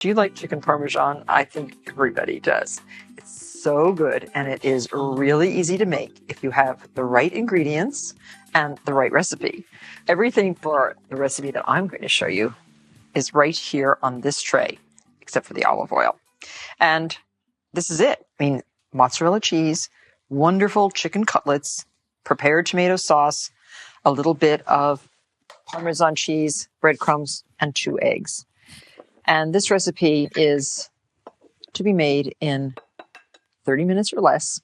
Do you like chicken Parmesan? I think everybody does. It's so good, and it is really easy to make if you have the right ingredients and the right recipe. Everything for the recipe that I'm going to show you is right here on this tray, except for the olive oil. And this is it. I mean, mozzarella cheese, wonderful chicken cutlets, prepared tomato sauce, a little bit of Parmesan cheese, breadcrumbs, and 2 eggs. And this recipe is to be made in 30 minutes or less,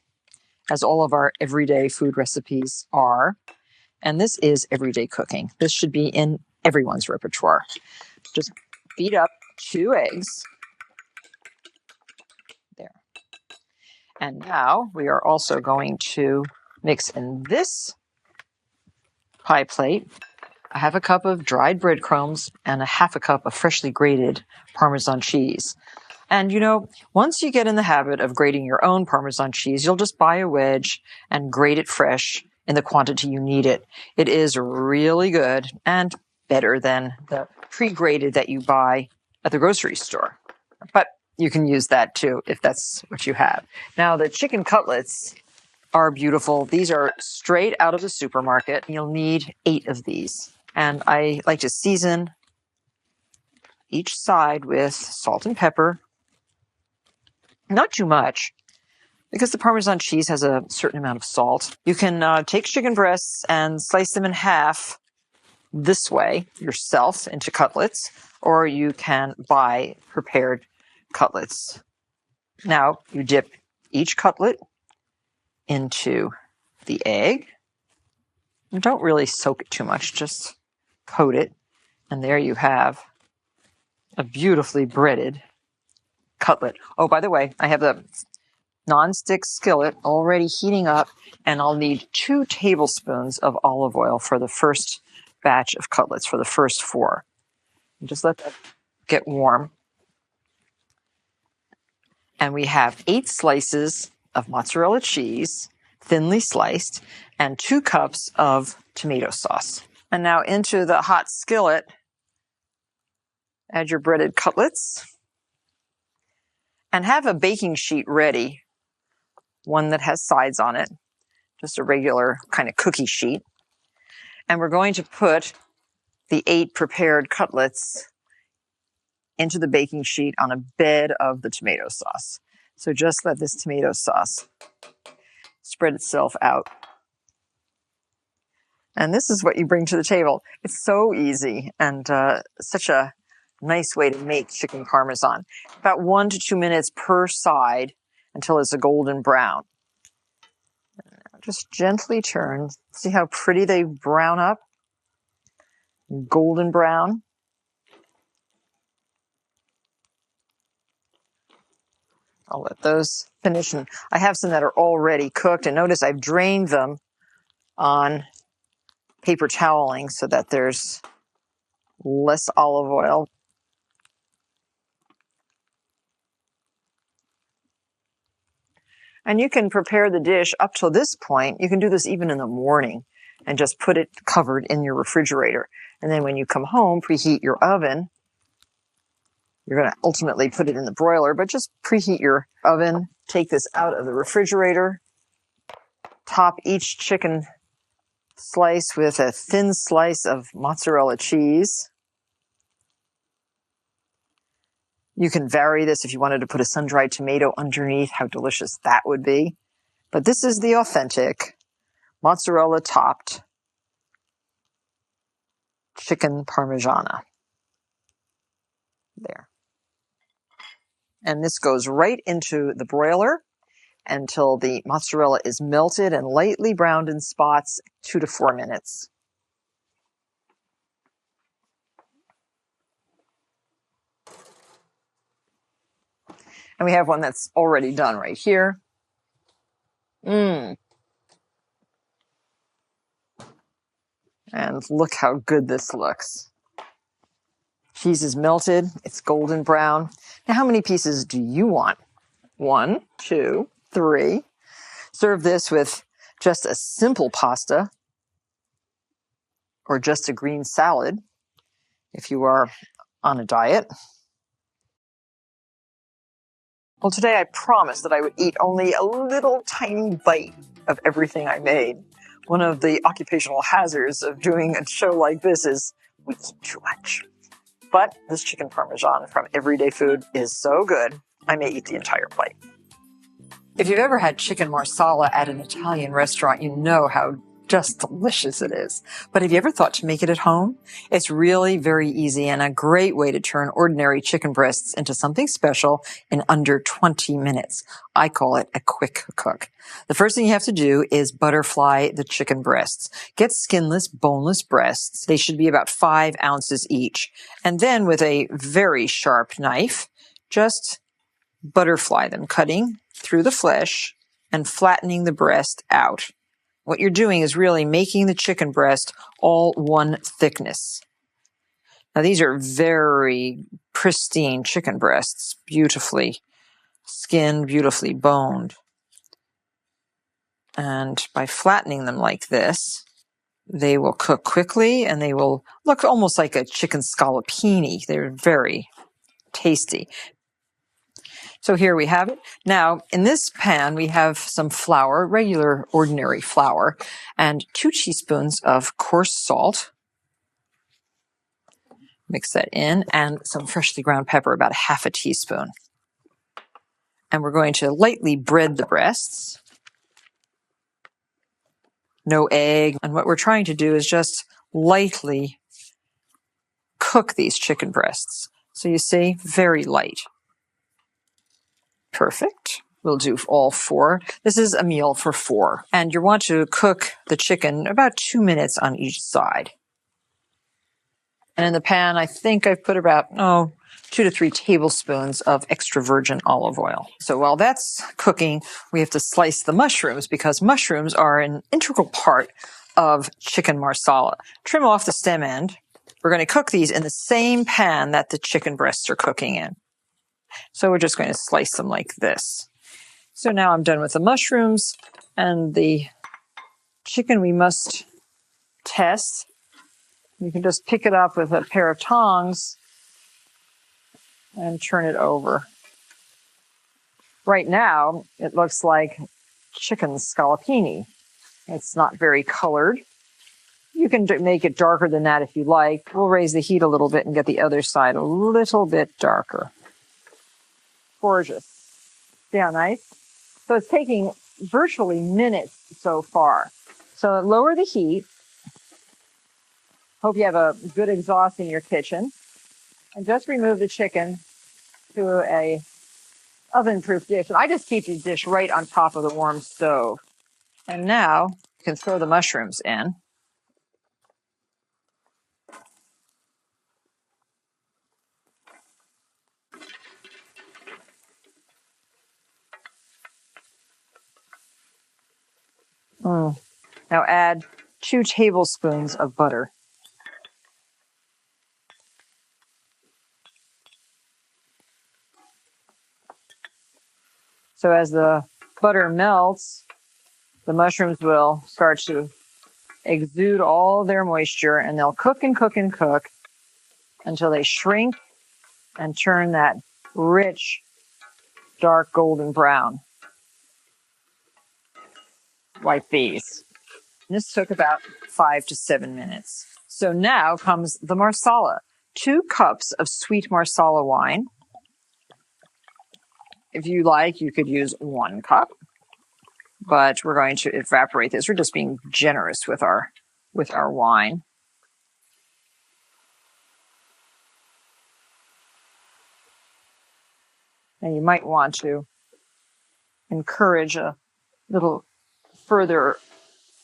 as all of our everyday food recipes are. And this is everyday cooking. This should be in everyone's repertoire. Just beat up 2 eggs. There. And now we are also going to mix in this pie plate a 1/2 cup of dried breadcrumbs and a 1/2 cup of freshly grated Parmesan cheese. And you know, once you get in the habit of grating your own Parmesan cheese, you'll just buy a wedge and grate it fresh in the quantity you need it. It is really good and better than the pre-grated that you buy at the grocery store. But you can use that too if that's what you have. Now, the chicken cutlets are beautiful. These are straight out of the supermarket. You'll need 8 of these. And I like to season each side with salt and pepper. Not too much, because the Parmesan cheese has a certain amount of salt. You can take chicken breasts and slice them in half this way yourself into cutlets, or you can buy prepared cutlets. Now, you dip each cutlet into the egg. And don't really soak it too much, just coat it. And there you have a beautifully breaded cutlet. Oh, by the way, I have the non-stick skillet already heating up, and I'll need 2 tablespoons of olive oil for the first batch of cutlets, for the first 4. And just let that get warm. And we have 8 slices of mozzarella cheese, thinly sliced, and 2 cups of tomato sauce. And now into the hot skillet, add your breaded cutlets. And have a baking sheet ready, one that has sides on it, just a regular kind of cookie sheet. And we're going to put the 8 prepared cutlets into the baking sheet on a bed of the tomato sauce. So just let this tomato sauce spread itself out. And this is what you bring to the table. It's so easy and such a nice way to make chicken Parmesan. About 1 to 2 minutes per side until it's a golden brown. Just gently turn. See how pretty they brown up? Golden brown. I'll let those finish. And I have some that are already cooked. And notice I've drained them on paper toweling so that there's less olive oil. And you can prepare the dish up till this point. You can do this even in the morning and just put it covered in your refrigerator. And then when you come home, preheat your oven. You're going to ultimately put it in the broiler, but just preheat your oven. Take this out of the refrigerator. Top each chicken slice with a thin slice of mozzarella cheese. You can vary this if you wanted to put a sun-dried tomato underneath, how delicious that would be. But this is the authentic mozzarella-topped chicken Parmigiana. There. And this goes right into the broiler until the mozzarella is melted and lightly browned in spots, 2 to 4 minutes. And we have one that's already done right here. And look how good this looks. Cheese is melted. It's golden brown. Now, how many pieces do you want? 1, 2, 3. Serve this with just a simple pasta or just a green salad if you are on a diet. Well, today I promised that I would eat only a little tiny bite of everything I made. One of the occupational hazards of doing a show like this is we eat too much. But this chicken parmesan from Everyday Food is so good, I may eat the entire plate. If you've ever had chicken marsala at an Italian restaurant, you know how just delicious it is. But have you ever thought to make it at home? It's really very easy and a great way to turn ordinary chicken breasts into something special in under 20 minutes. I call it a quick cook. The first thing you have to do is butterfly the chicken breasts. Get skinless, boneless breasts. They should be about 5 ounces each. And then with a very sharp knife, just butterfly them, cutting through the flesh and flattening the breast out. What you're doing is really making the chicken breast all one thickness. Now, these are very pristine chicken breasts, beautifully skinned, beautifully boned. And by flattening them like this, they will cook quickly and they will look almost like a chicken scallopini. They're very tasty. So here we have it. Now, in this pan, we have some flour, regular, ordinary flour, and 2 teaspoons of coarse salt. Mix that in, and some freshly ground pepper, about 1/2 teaspoon. And we're going to lightly bread the breasts. No egg. And what we're trying to do is just lightly cook these chicken breasts. So you see, very light. Perfect. We'll do all 4. This is a meal for 4. And you want to cook the chicken about 2 minutes on each side. And in the pan, I think I've put about, 2 to 3 tablespoons of extra virgin olive oil. So while that's cooking, we have to slice the mushrooms because mushrooms are an integral part of chicken marsala. Trim off the stem end. We're going to cook these in the same pan that the chicken breasts are cooking in. So we're just going to slice them like this. So now I'm done with the mushrooms, and the chicken we must test. You can just pick it up with a pair of tongs and turn it over. Right now, it looks like chicken scallopini. It's not very colored. You can make it darker than that if you like. We'll raise the heat a little bit and get the other side a little bit darker. Gorgeous. See how nice? So it's taking virtually minutes so far. So lower the heat. Hope you have a good exhaust in your kitchen. And just remove the chicken to a oven-proof dish. And I just keep the dish right on top of the warm stove. And now you can throw the mushrooms in. Now add 2 tablespoons of butter. So as the butter melts, the mushrooms will start to exude all their moisture, and they'll cook and cook and cook until they shrink and turn that rich, dark golden brown, like these. And this took about 5 to 7 minutes. So now comes the Marsala. 2 cups of sweet Marsala wine. If you like, you could use 1 cup, but we're going to evaporate this. We're just being generous with our wine. And you might want to encourage a little further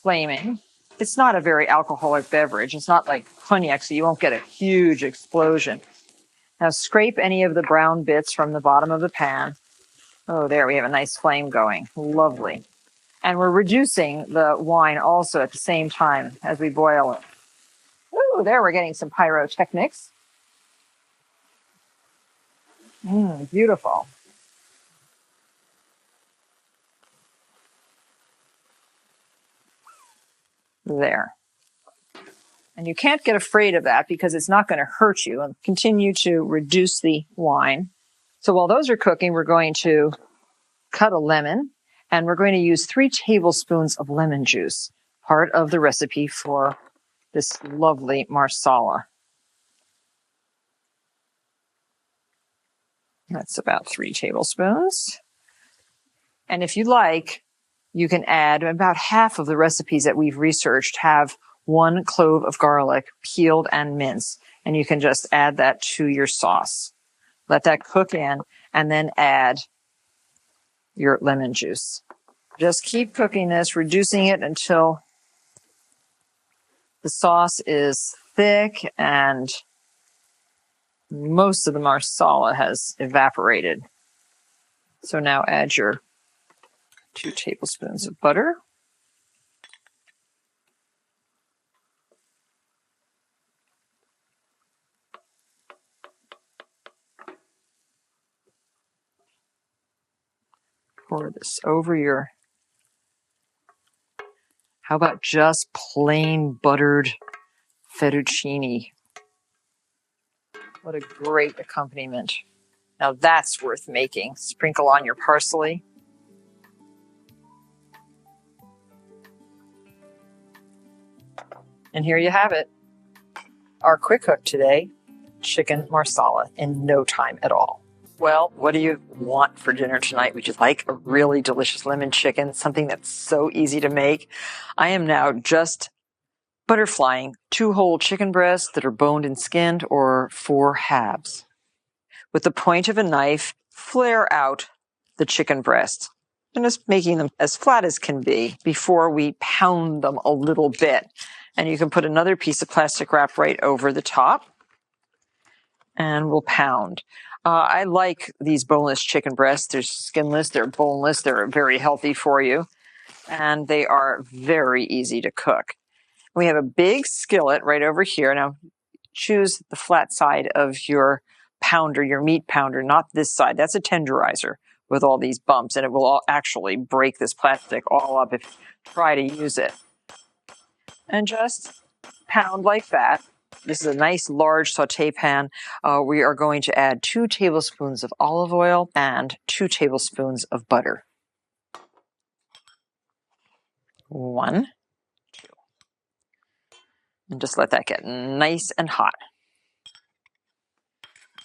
flaming. It's not a very alcoholic beverage. It's not like cognac, so you won't get a huge explosion. Now scrape any of the brown bits from the bottom of the pan. Oh, there, we have a nice flame going. Lovely. And we're reducing the wine also at the same time as we boil it. Oh, there, we're getting some pyrotechnics. Beautiful. There. And you can't get afraid of that because it's not going to hurt you. And continue to reduce the wine. So while those are cooking, we're going to cut a lemon, and we're going to use 3 tablespoons of lemon juice, part of the recipe for this lovely Marsala. That's about 3 tablespoons. And if you like, you can add about half of the recipes that we've researched have 1 clove of garlic peeled and minced, and you can just add that to your sauce. Let that cook in, and then add your lemon juice. Just keep cooking this, reducing it until the sauce is thick and most of the Marsala has evaporated. So now add your 2 tablespoons of butter. Pour this over your, how about just plain buttered fettuccine? What a great accompaniment. Now that's worth making. Sprinkle on your parsley. And here you have it. Our quick cook today, chicken Marsala, in no time at all. Well, what do you want for dinner tonight? Would you like a really delicious lemon chicken, something that's so easy to make? I am now just butterflying 2 whole chicken breasts that are boned and skinned, or 4 halves. With the point of a knife, flare out the chicken breasts and just making them as flat as can be before we pound them a little bit. And you can put another piece of plastic wrap right over the top, and we'll pound. I like these boneless chicken breasts. They're skinless, they're boneless, they're very healthy for you, and they are very easy to cook. We have a big skillet right over here. Now, choose the flat side of your pounder, your meat pounder, not this side. That's a tenderizer with all these bumps, and it will actually break this plastic all up if you try to use it. And just pound like that. This is a nice large saute pan. We are going to add 2 tablespoons of olive oil and 2 tablespoons of butter. 1, 2. And just let that get nice and hot.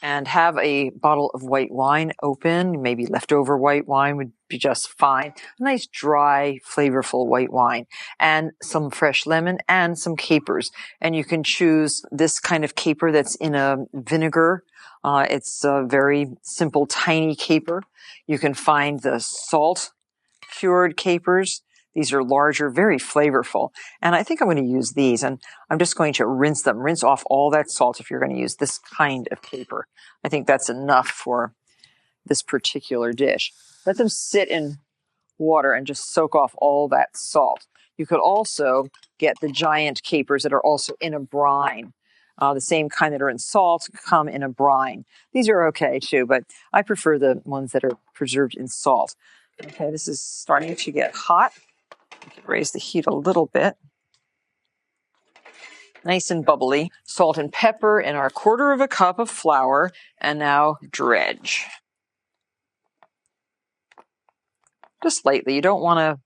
And have a bottle of white wine open. Maybe leftover white wine would be just fine. A nice dry, flavorful white wine. And some fresh lemon and some capers. And you can choose this kind of caper that's in a vinegar. It's a very simple, tiny caper. You can find the salt cured capers. These are larger, very flavorful. And I think I'm going to use these, and I'm just going to rinse them. Rinse off all that salt if you're going to use this kind of caper. I think that's enough for this particular dish. Let them sit in water and just soak off all that salt. You could also get the giant capers that are also in a brine. The same kind that are in salt come in a brine. These are okay too, but I prefer the ones that are preserved in salt. Okay, this is starting to get hot. You can raise the heat a little bit. Nice and bubbly. Salt and pepper in our 1/4 cup of flour, and now dredge. Just lightly. You don't want to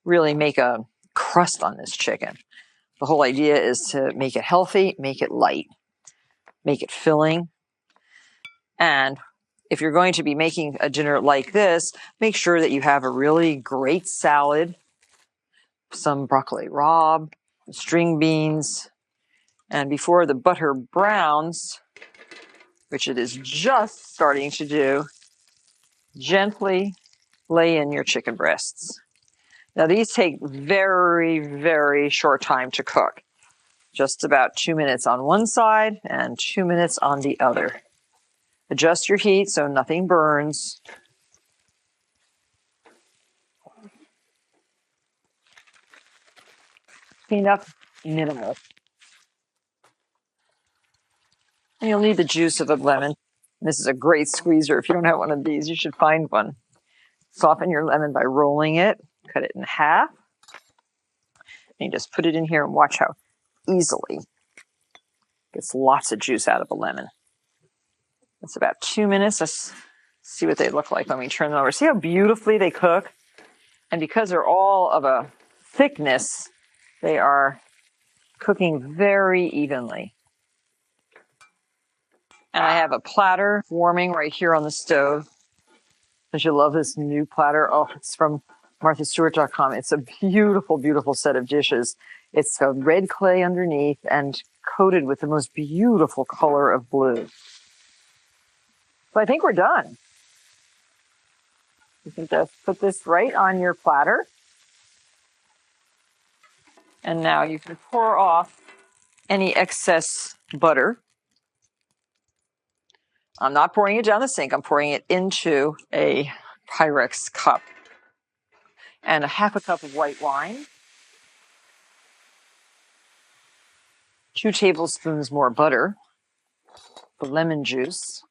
really make a crust on this chicken. The whole idea is to make it healthy, make it light, make it filling. And if you're going to be making a dinner like this, make sure that you have a really great salad, some broccoli rabe, string beans, and before the butter browns, which it is just starting to do, gently lay in your chicken breasts. Now these take very, very short time to cook. Just about 2 minutes on one side and 2 minutes on the other. Adjust your heat so nothing burns. Clean up minimal. And you'll need the juice of a lemon. This is a great squeezer. If you don't have one of these, you should find one. Soften your lemon by rolling it. Cut it in half. And you just put it in here and watch how easily it gets lots of juice out of a lemon. It's about 2 minutes. Let's see what they look like when we turn them over. See how beautifully they cook? And because they're all of a thickness, they are cooking very evenly. And I have a platter warming right here on the stove. Because you love this new platter. Oh, it's from MarthaStewart.com. It's a beautiful, beautiful set of dishes. It's a red clay underneath and coated with the most beautiful color of blue. So I think we're done. You can just put this right on your platter. And now you can pour off any excess butter. I'm not pouring it down the sink. I'm pouring it into a Pyrex cup. And a half a cup of white wine. 2 tablespoons more butter. The lemon juice.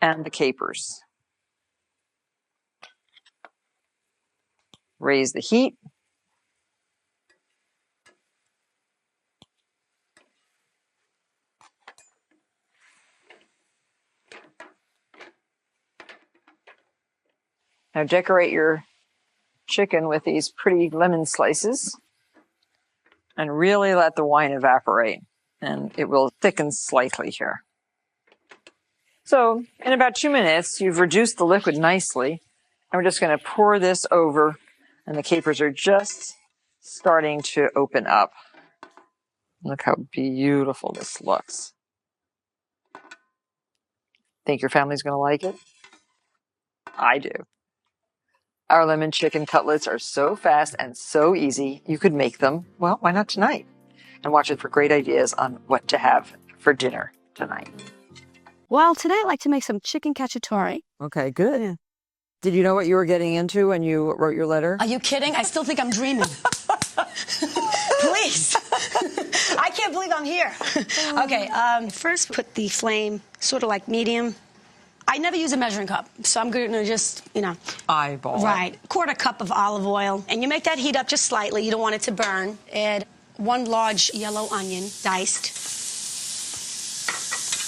And the capers. Raise the heat. Now decorate your chicken with these pretty lemon slices and really let the wine evaporate, and it will thicken slightly here. So in about 2 minutes, you've reduced the liquid nicely, and we're just going to pour this over, and the capers are just starting to open up. Look how beautiful this looks. Think your family's going to like it? I do. Our lemon chicken cutlets are so fast and so easy, you could make them, well, why not tonight? And watch it for great ideas on what to have for dinner tonight. Well, today I'd like to make some chicken cacciatore. Okay, good. Yeah. Did you know what you were getting into when you wrote your letter? Are you kidding? I still think I'm dreaming. Please. I can't believe I'm here. Okay, first put the flame sort of like medium. I never use a measuring cup, so I'm going to just, eyeball. Right. 1/4 cup of olive oil. And you make that heat up just slightly. You don't want it to burn. Add 1 large yellow onion, diced.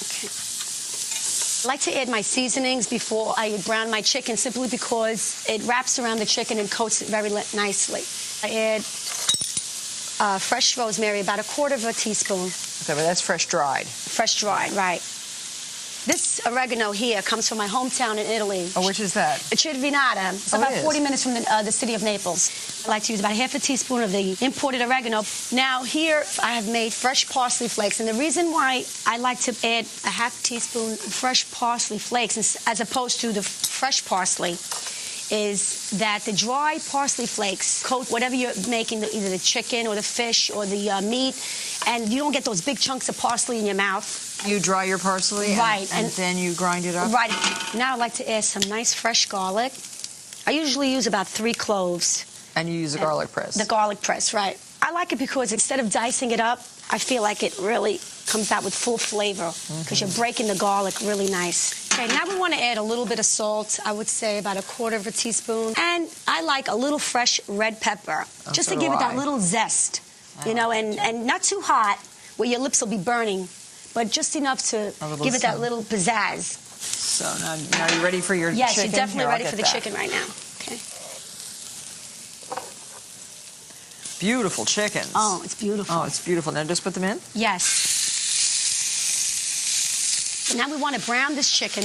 Okay. I like to add my seasonings before I brown my chicken, simply because it wraps around the chicken and coats it very nicely. I add fresh rosemary, about 1/4 teaspoon. Okay, but that's fresh dried. Fresh dried, right. This oregano here comes from my hometown in Italy. Oh, which is that? Cervinata. It's about 40 minutes from the city of Naples. I like to use about 1/2 teaspoon of the imported oregano. Now here I have made fresh parsley flakes, and the reason why I like to add a 1/2 teaspoon fresh parsley flakes as opposed to the fresh parsley is that the dry parsley flakes coat whatever you're making, either the chicken or the fish or the meat, and you don't get those big chunks of parsley in your mouth. You dry your parsley, right, and then you grind it up? Right. Now I'd like to add some nice fresh garlic. I usually use about 3 cloves. And you use a garlic press? The garlic press, right. I like it because instead of dicing it up, I feel like it really comes out with full flavor because you're breaking the garlic really nice. Okay, now we want to add a little bit of salt. I would say about 1/4 teaspoon. And I like a little fresh red pepper, just to give it that little zest, and not too hot where your lips will be burning, but just enough to give it that little pizzazz. So now you're ready for your chicken? Yes, you're definitely ready for the chicken right now. Okay. Beautiful chickens. Oh, it's beautiful. Oh, it's beautiful. Now just put them in? Yes. Now we want to brown this chicken.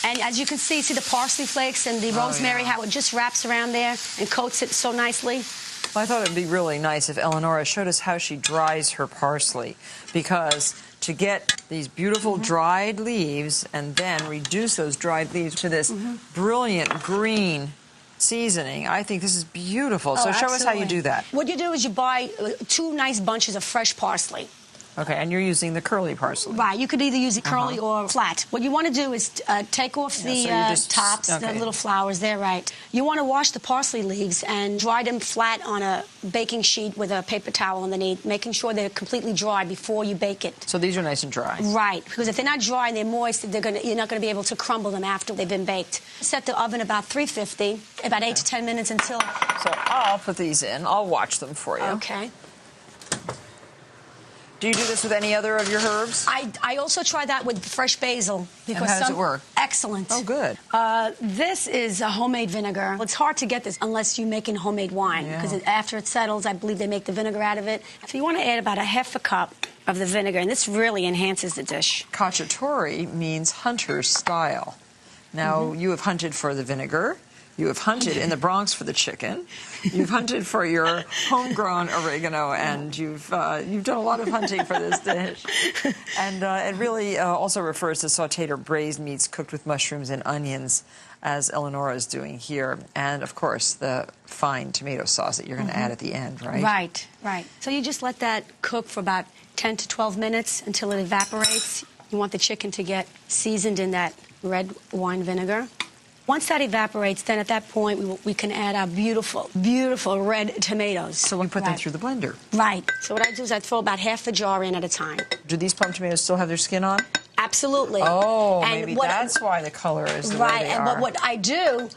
And as you can see the parsley flakes and the rosemary, how it just wraps around there and coats it so nicely. Well, I thought it would be really nice if Eleonora showed us how she dries her parsley, because to get these beautiful dried leaves and then reduce those dried leaves to this brilliant green seasoning, I think this is beautiful. So show us how you do that. What you do is you buy 2 nice bunches of fresh parsley. Okay, and you're using the curly parsley. Right, you could either use it curly or flat. What you want to do is take off the tops, the little flowers there, right. You want to wash the parsley leaves and dry them flat on a baking sheet with a paper towel underneath, making sure they're completely dry before you bake it. So these are nice and dry. Right, because if they're not dry and they're moist, you're not going to be able to crumble them after they've been baked. Set the oven about 350, about 8 to 10 minutes until... So I'll put these in. I'll watch them for you. Okay. Do you do this with any other of your herbs? I also try that with fresh basil. Because and how does it work? Excellent. Oh, good. This is a homemade vinegar. It's hard to get this unless you're making homemade wine, because after it settles, I believe they make the vinegar out of it. So you want to add about a half a cup of the vinegar, and this really enhances the dish. Cacciatore means hunter's style. Now, you have hunted for the vinegar. You have hunted in the Bronx for the chicken. You've hunted for your homegrown oregano, and you've done a lot of hunting for this dish. And it really also refers to sautéed or braised meats cooked with mushrooms and onions, as Eleonora is doing here. And, of course, the fine tomato sauce that you're going to add at the end, right? Right, right. So you just let that cook for about 10 to 12 minutes until it evaporates. You want the chicken to get seasoned in that red wine vinegar. Once that evaporates, then at that point, we can add our beautiful, beautiful red tomatoes. So we put them through the blender. Right. So what I do is I throw about half a jar in at a time. Do these plum tomatoes still have their skin on? Absolutely. Oh, and maybe that's why the color is the way they are. But what I do,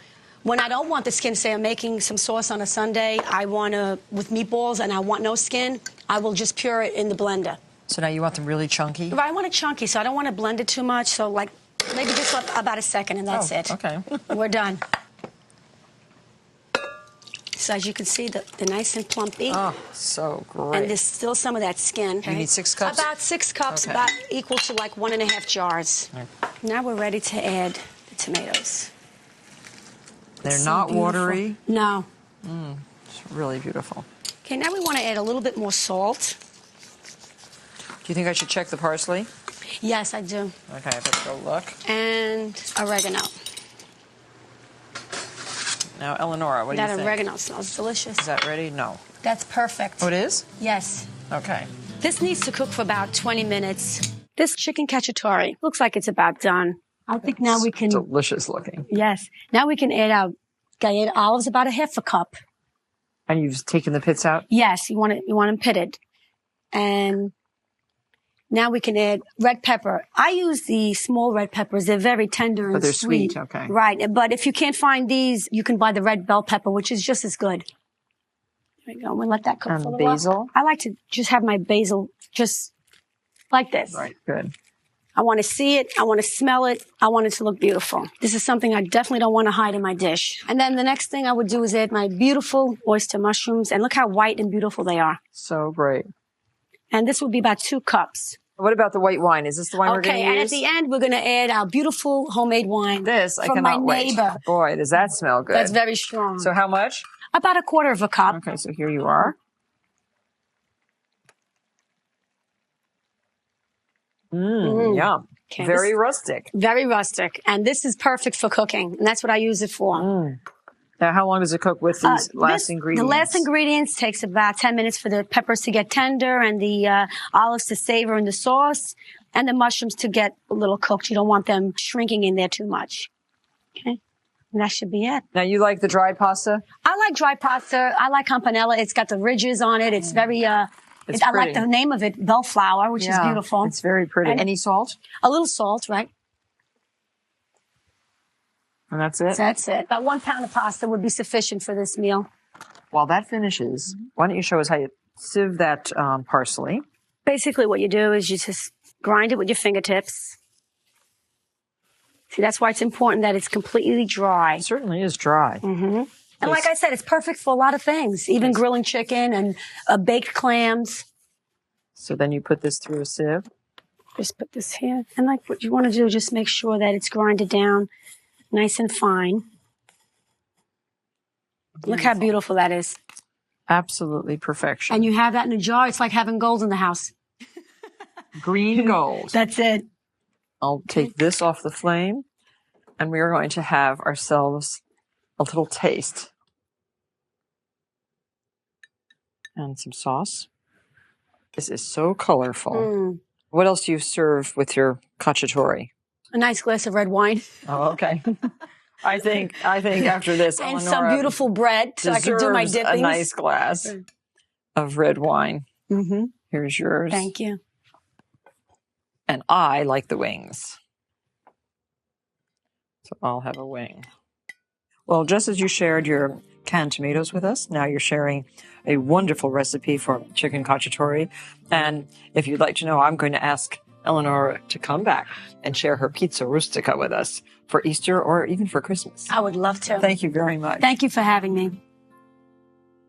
when I don't want the skin, say I'm making some sauce on a Sunday, with meatballs, and I want no skin, I will just pure it in the blender. So now you want them really chunky? Right, I want it chunky, so I don't want to blend it too much, so like maybe just about a second, and that's it. Okay. We're done. So as you can see, they're nice and plumpy. Oh, so great. And there's still some of that skin. Okay? You need 6 cups? About 6 cups, about equal to like 1.5 jars. Okay. Now we're ready to add the tomatoes. They're not watery? No. It's really beautiful. Okay, now we want to add a little bit more salt. Do you think I should check the parsley? Yes, I do. Okay, let's go look. And oregano. Now, Eleonora, what do you think? That oregano smells delicious. Is that ready? No. That's perfect. Oh, it is? Yes. Okay. This needs to cook for about 20 minutes. This chicken cacciatore looks like it's about done. I think now we can... Delicious looking. Yes. Now we can add olives, about a half a cup. And you've taken the pits out? Yes, you want them pitted. And now we can add red pepper. I use the small red peppers. They're very tender and But they're sweet, okay. Right, but if you can't find these, you can buy the red bell pepper, which is just as good. There we go. We'll let that cook for a little basil? while. I like to just have my basil just like this. Right, good. I want to see it. I want to smell it. I want it to look beautiful. This is something I definitely don't want to hide in my dish. And then the next thing I would do is add my beautiful oyster mushrooms. And look how white and beautiful they are. So great. And this would be about 2 cups. What about the white wine? Is this the wine we're going to use? Okay, and at the end, we're going to add our beautiful homemade wine. This, I from cannot my wait. neighbor. Boy, does that smell good. That's very strong. So how much? About 1/4 cup. Okay, so here you are. Yum. Okay, Very rustic. Very rustic. And this is perfect for cooking. And that's what I use it for. Now, how long does it cook with these last ingredients? The last ingredients takes about 10 minutes for the peppers to get tender and the olives to savor in the sauce and the mushrooms to get a little cooked. You don't want them shrinking in there too much. Okay. And that should be it. Now, you like the dried pasta? I like dry pasta. I like campanella. It's got the ridges on it. It's very, I like the name of it, bellflower, which is beautiful. It's very pretty. And any salt? A little salt, right? And that's it? That's it. About 1 pound of pasta would be sufficient for this meal. While that finishes, why don't you show us how you sieve that parsley? Basically what you do is you just grind it with your fingertips. See, that's why it's important that it's completely dry. It certainly is dry. And like I said, it's perfect for a lot of things, even grilling chicken and baked clams. So then you put this through a sieve? Just put this here. And like what you want to do is just make sure that it's grinded down nice and fine. Look how beautiful that is. Absolutely perfection. And you have that in a jar. It's like having gold in the house. Green gold. That's it. I'll take this off the flame, and we are going to have ourselves a little taste. And some sauce. This is so colorful. What else do you serve with your cacciatore? A nice glass of red wine. Oh, okay. I think after this, and Eleonora some beautiful bread, so I can do my deserves dippings. a nice glass of red wine. Here's yours. Thank you. And I like the wings. So I'll have a wing. Well, just as you shared your canned tomatoes with us. Now you're sharing a wonderful recipe for chicken cacciatore. And if you'd like to know, I'm going to ask Eleanor to come back and share her pizza rustica with us for Easter or even for Christmas. I would love to. Thank you very much. Thank you for having me.